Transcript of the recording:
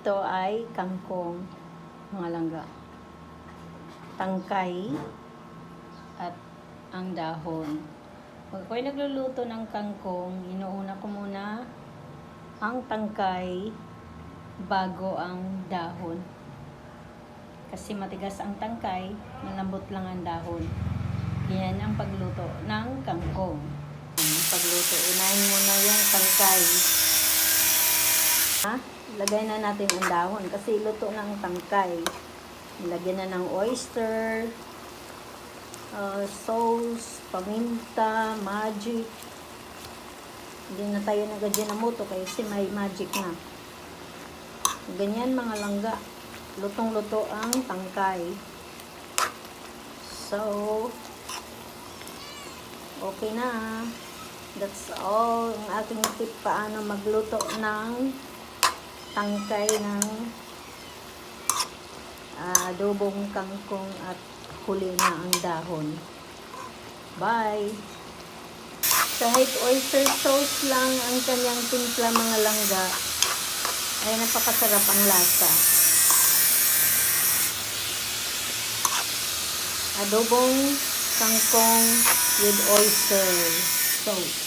Ito ay kangkong, mga langga, tangkay, at ang dahon. Pag ako'y nagluluto ng kangkong, inuuna ko muna ang tangkay bago ang dahon. Kasi matigas ang tangkay, malambot lang ang dahon. Yan ang pagluto ng kangkong. Pagluto, unahin muna yung tangkay. Lagay na natin ang dahon kasi luto ng tangkay. Lagyan na ng oyster, sauce, paminta, magic. Hindi na tayo nag-ajinomoto kasi may magic na. Ganyan mga langga. Lutong-luto ang tangkay. So, okay na. That's all ang aking tip paano magluto ng tangkay ng adobong kangkong at huli na ang dahon. Bye! Kahit oyster sauce lang ang kanyang timpla mga langga, ay napakasarap ang lasa. Adobong kangkong with oyster sauce.